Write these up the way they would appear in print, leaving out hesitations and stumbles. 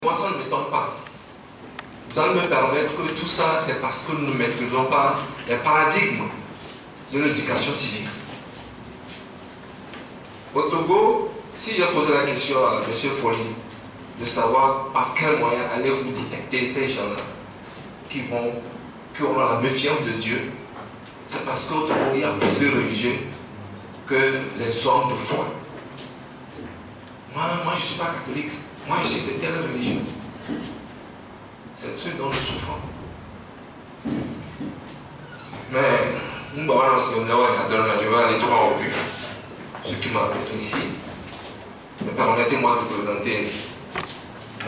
Moi, ça ne m'étonne pas. Vous allez me permettre que tout ça, c'est parce que nous ne maîtrisons pas les paradigmes de l'éducation civique. Au Togo, si j'ai posé la question à M. Folly de savoir par quel moyen allez-vous détecter ces gens-là qui auront la méfiance de Dieu, c'est parce qu'au Togo, il y a plus de religieux que les hommes de foi. Moi, je ne suis pas catholique. Moi, je suis de telle religion. C'est ce dont nous souffrons. Mais, je vais aller droit au but. Ce qui m'a appelé ici. Mais permettez-moi de présenter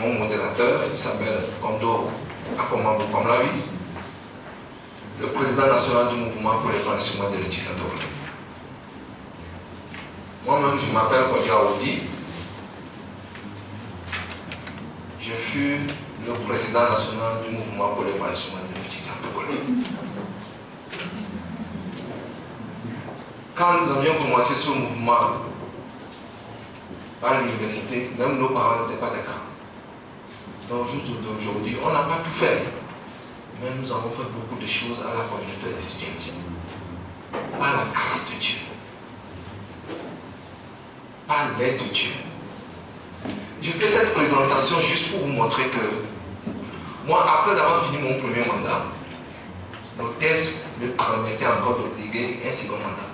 mon modérateur, il s'appelle Kondo Akomambo Pamlavi, le président national du mouvement pour l'épanouissement de l'étudiant togolais. Moi-même, je m'appelle Kodia Audi. Je fus le président national du mouvement pour l'épanouissement de l'étudiant togolais. Quand nous avions commencé ce mouvement à l'université, même nos parents n'étaient pas d'accord. Donc, juste d'aujourd'hui, on n'a pas tout fait. Mais nous avons fait beaucoup de choses à la communauté étudiante. Par la grâce de Dieu. Par l'aide de Dieu. Je fais cette présentation juste pour vous montrer que moi, après avoir fini mon premier mandat, nos thèses me permettaient encore de léguer un second mandat.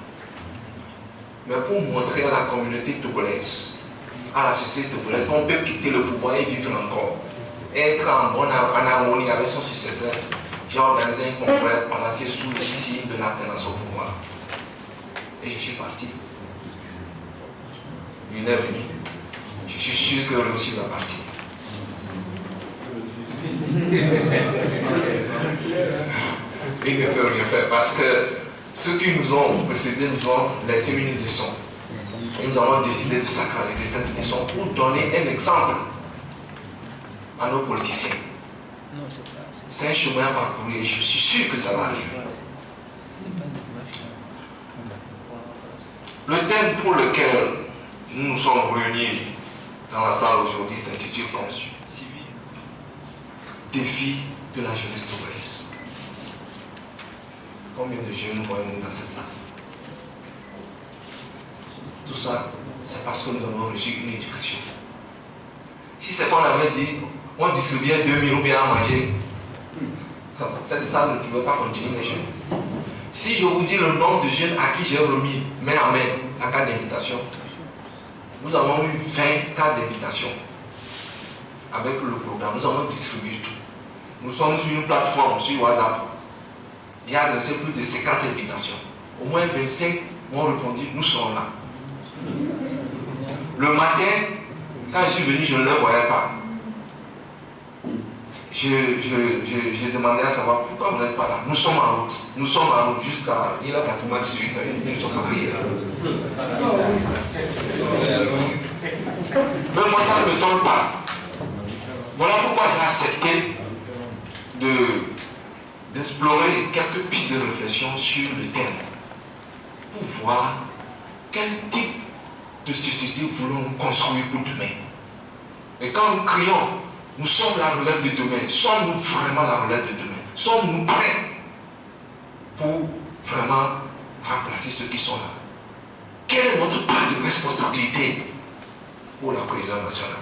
Mais pour montrer à la communauté togolaise, à la société togolaise, on peut quitter le pouvoir et vivre encore. Être en harmonie avec son successeur, j'ai organisé un congrès placé sous le signe de l'alternance au pouvoir. Et je suis parti. Il est venu. Je suis sûr que lui aussi va partir. Il ne peut rien faire parce que ceux qui nous ont précédés nous ont laissé une leçon. Et nous avons décidé de sacraliser cette leçon pour donner un exemple à nos politiciens. C'est un chemin à parcourir et je suis sûr que ça va arriver. Le thème pour lequel nous nous sommes réunis dans la salle aujourd'hui s'intitule Civil, défi de la jeunesse togolaise. Combien de jeunes voyons-nous dans cette salle? Tout ça, c'est parce que nous avons reçu une éducation. Si c'est qu'on avait dit, on distribuait 2000 ou bien à manger, cette salle ne pouvait pas contenir les jeunes. Si je vous dis le nombre de jeunes à qui j'ai remis main à main la carte d'invitation, nous avons eu 20 cartes d'invitation avec le programme. Nous avons distribué tout. Nous sommes sur une plateforme, sur WhatsApp. J'ai adressé plus de 50 invitations. Au moins 25 m'ont répondu, nous sommes là. Le matin, quand je suis venu, je ne le voyais pas. J'ai demandé à savoir pourquoi vous n'êtes pas là. Nous sommes en route. Nous sommes en route jusqu'à. Il a pratiquement 18 ans. Ils ne sont pas criés là. Mais moi, ça ne me tombe pas. Voilà pourquoi j'ai accepté d'explorer quelques pistes de réflexion sur le thème. Pour voir quel type de société voulons-nous construire pour demain. Et quand nous crions, nous sommes la relève de demain. Sommes-nous vraiment la relève de demain? Sommes-nous prêts pour vraiment remplacer ceux qui sont là? Quelle est notre part de responsabilité pour la cohésion nationale?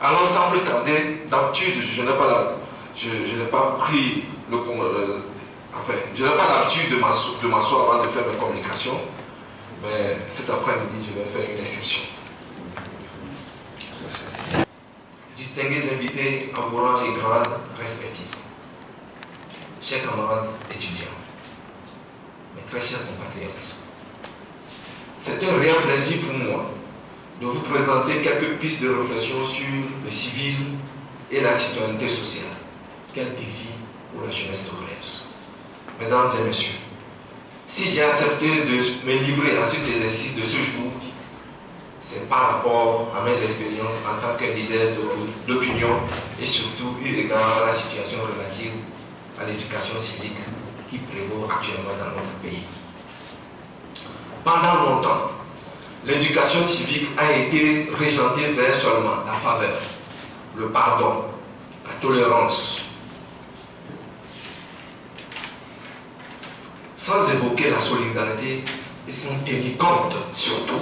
Alors, sans plus tarder, d'habitude, je n'ai pas pris je n'ai pas l'habitude de m'asseoir avant de faire mes communications, mais cet après-midi, je vais faire une exception. Distingués invités à vos rangs et grades respectifs, chers camarades étudiants, mes très chers compatriotes, c'est un réel plaisir pour moi de vous présenter quelques pistes de réflexion sur le civisme et la citoyenneté sociale. Quel défi pour la jeunesse togolaise. Mesdames et messieurs, si j'ai accepté de me livrer à cet exercice de ce jour, c'est par rapport à mes expériences en tant que leader d'opinion et surtout eu égard à la situation relative à l'éducation civique qui prévaut actuellement dans notre pays. Pendant longtemps, l'éducation civique a été régentée vers seulement la faveur, le pardon, la tolérance. Sans évoquer la solidarité et sans tenir compte surtout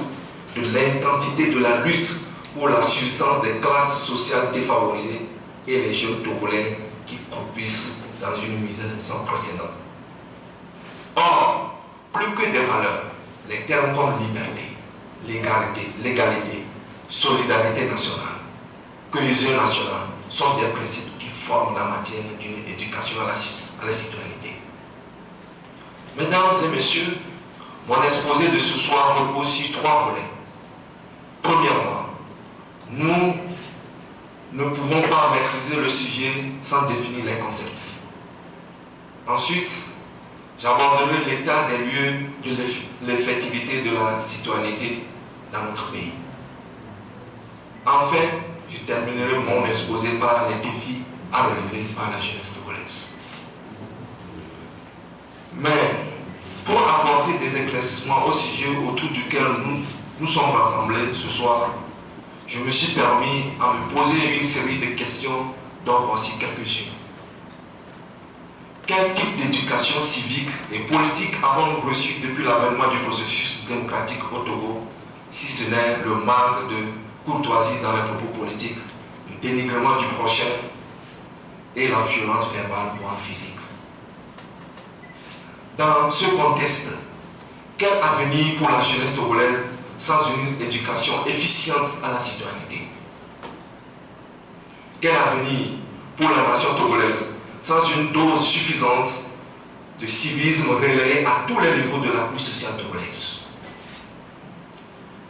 de l'intensité de la lutte pour la subsistance des classes sociales défavorisées et les jeunes togolais qui croupissent dans une misère sans précédent. Or, plus que des valeurs, les termes comme liberté, légalité, solidarité nationale, cohésion nationale sont des principes qui forment la matière d'une éducation à la citoyenneté. Mesdames et messieurs, mon exposé de ce soir repose sur 3 volets. Premièrement, nous ne pouvons pas maîtriser le sujet sans définir les concepts. Ensuite, j'aborderai l'état des lieux de l'effectivité de la citoyenneté dans notre pays. Enfin, je terminerai mon exposé par les défis à relever par la jeunesse togolaise. Mais, pour apporter des éclaircissements au sujet autour duquel nous sommes rassemblés ce soir, je me suis permis à me poser une série de questions dont voici quelques-unes. Quel type d'éducation civique et politique avons-nous reçu depuis l'avènement du processus démocratique au Togo, si ce n'est le manque de courtoisie dans les propos politiques, le dénigrement du prochain et la violence verbale voire physique? Dans ce contexte, quel avenir pour la jeunesse togolaise sans une éducation efficiente à la citoyenneté? Quel avenir pour la nation togolaise sans une dose suffisante de civisme relayé à tous les niveaux de la couche sociale togolaise?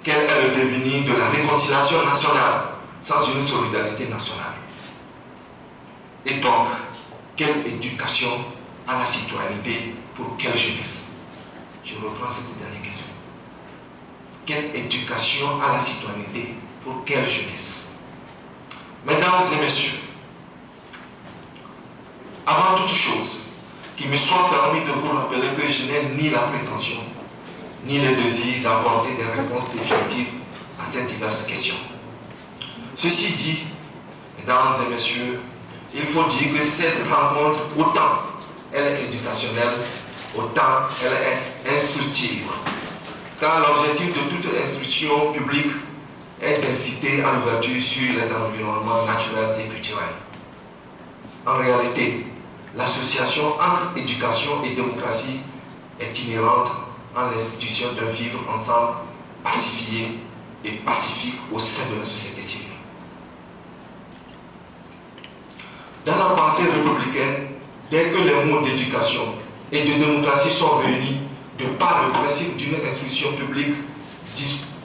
Quel est le devenir de la réconciliation nationale sans une solidarité nationale? Et donc, quelle éducation à la citoyenneté pour quelle jeunesse? Je reprends cette dernière question. Quelle éducation à la citoyenneté pour quelle jeunesse? Mesdames et messieurs, avant toute chose, qu'il me soit permis de vous rappeler que je n'ai ni la prétention, ni le désir d'apporter des réponses définitives à ces diverses questions. Ceci dit, mesdames et messieurs, il faut dire que cette rencontre, autant elle est éducationnelle, autant elle est instructive. Car l'objectif de toute instruction publique est d'inciter à l'ouverture sur les environnements naturels et culturels. En réalité, l'association entre éducation et démocratie est inhérente en l'institution d'un vivre ensemble pacifié et pacifique au sein de la société civile. Dans la pensée républicaine, dès que les mots d'éducation et de démocratie sont réunis de par le principe d'une instruction publique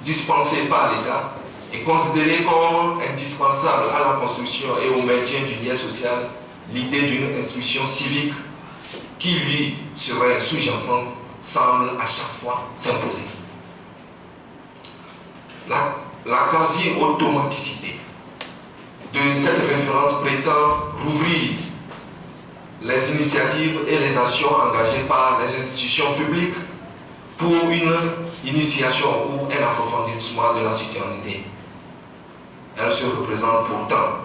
dispensée par l'État et considérée comme indispensable à la construction et au maintien du lien social, l'idée d'une instruction civique qui lui serait sous-jacente semble à chaque fois s'imposer. La quasi-automaticité de cette référence prétend rouvrir les initiatives et les actions engagées par les institutions publiques pour une initiation ou un approfondissement de la citoyenneté. Elle se représente pourtant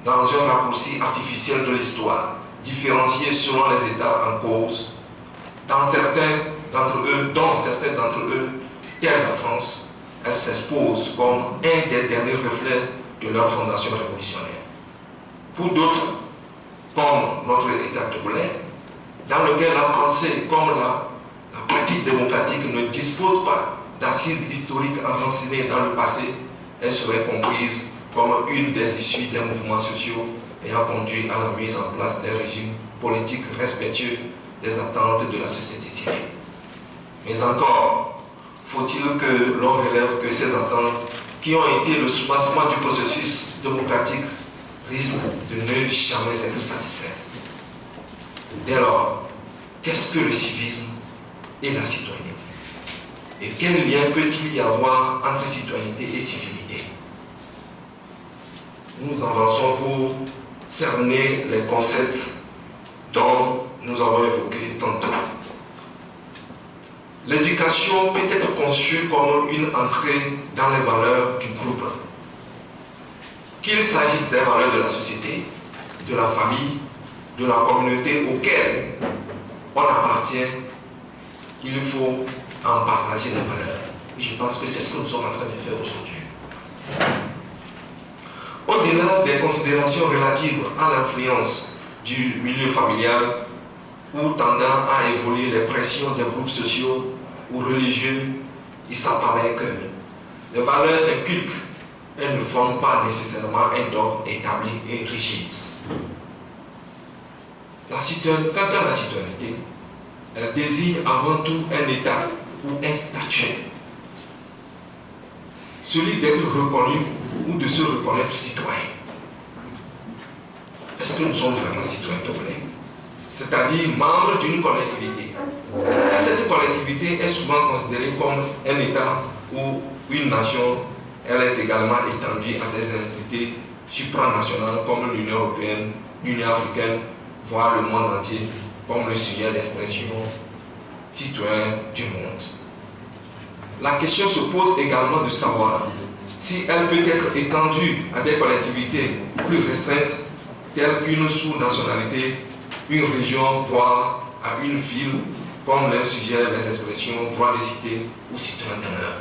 dans un raccourci artificiel de l'histoire, différencié selon les États en cause, dont certains d'entre eux, tels la France, elle s'expose comme un des derniers reflets de leur fondation révolutionnaire. Pour d'autres, comme notre État togolais, dans lequel la pensée comme la pratique démocratique ne dispose pas d'assises historiques enracinées dans le passé, elle serait comprise comme une des issues des mouvements sociaux ayant conduit à la mise en place d'un régime politique respectueux des attentes de la société civile. Mais encore, faut-il que l'on relève que ces attentes, qui ont été le soubassement du processus démocratique, risquent de ne jamais être satisfaites. Dès lors, qu'est-ce que le civisme et la citoyenneté? Et quel lien peut-il y avoir entre citoyenneté et civilité? Nous avançons pour cerner les concepts dont nous avons évoqué tantôt. L'éducation peut être conçue comme une entrée dans les valeurs du groupe qu'il s'agisse des valeurs de la société, de la famille, de la communauté auquel on appartient, il faut en partager les valeurs. Et je pense que c'est ce que nous sommes en train de faire aujourd'hui. Au-delà des considérations relatives à l'influence du milieu familial ou tendant à évoluer les pressions des groupes sociaux ou religieux, il s'apparaît que les valeurs s'inculquent. Elles ne forment pas nécessairement un dogme établi et rigide. Quant à la citoyenneté, elle désigne avant tout un état ou un statut. Celui d'être reconnu ou de se reconnaître citoyen. Est-ce que nous sommes vraiment citoyens togolais? C'est-à-dire membres d'une collectivité. Si cette collectivité est souvent considérée comme un État ou une nation, elle est également étendue à des entités supranationales comme l'Union européenne, l'Union africaine, voire le monde entier, comme le sujet l'expression citoyen du monde. La question se pose également de savoir si elle peut être étendue à des collectivités plus restreintes, telles qu'une sous-nationalité, une région, voire à une ville, comme le sujet les expressions droit de cité ou citoyen d'honneur.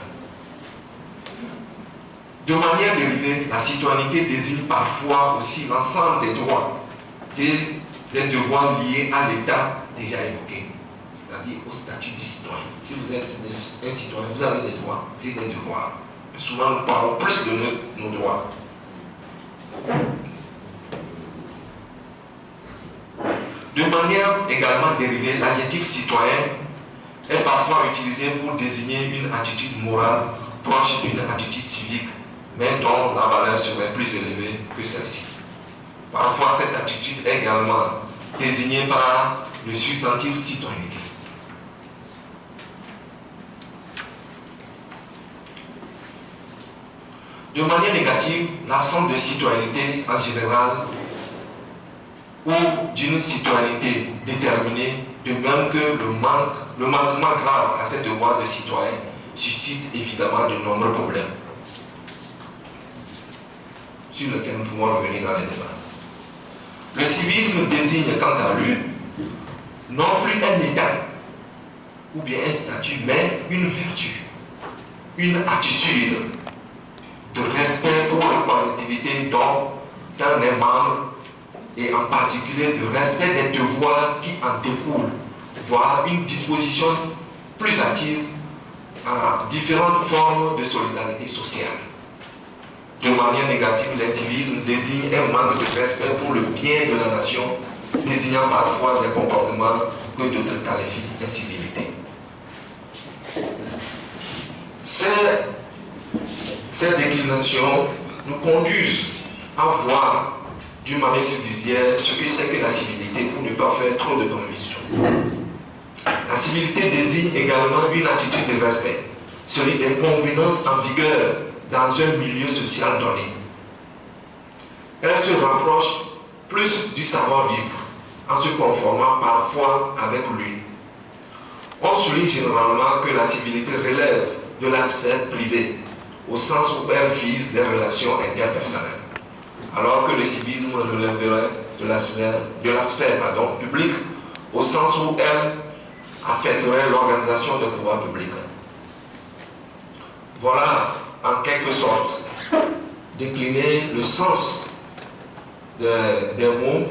De manière dérivée, la citoyenneté désigne parfois aussi l'ensemble des droits et des devoirs liés à l'État déjà évoqué, c'est-à-dire au statut du citoyen. Si vous êtes un citoyen, vous avez des droits et des devoirs. Et souvent, nous parlons plus de nos droits. De manière également dérivée, l'adjectif citoyen est parfois utilisé pour désigner une attitude morale proche d'une attitude civique, mais dont la valeur serait plus élevée que celle-ci. Parfois, cette attitude est également désignée par le substantif citoyenneté. De manière négative, l'absence de citoyenneté en général ou d'une citoyenneté déterminée, de même que le manquement grave à ces devoirs de citoyen suscite évidemment de nombreux problèmes sur lesquels nous pouvons revenir dans les débats. Le civisme désigne quant à lui non plus un état ou bien un statut, mais une vertu, une attitude de respect pour la collectivité dont on est membre, et en particulier de respect des devoirs qui en découlent, voire une disposition plus active à différentes formes de solidarité sociale. De manière négative, l'incivisme désigne un manque de respect pour le bien de la nation, désignant parfois des comportements que d'autres qualifient d'incivilité. Ces déclinations nous conduisent à voir d'une manière subsidiaire ce que c'est que la civilité pour ne pas faire trop de confusion. La civilité désigne également une attitude de respect, celui des convenances en vigueur dans un milieu social donné. Elle se rapproche plus du savoir-vivre en se conformant parfois avec lui. On souligne généralement que la civilité relève de la sphère privée, au sens où elle vise des relations interpersonnelles, alors que le civisme relèverait de la sphère publique, au sens où elle affecterait l'organisation des pouvoirs publics. Voilà, en quelque sorte, décliner le sens des mots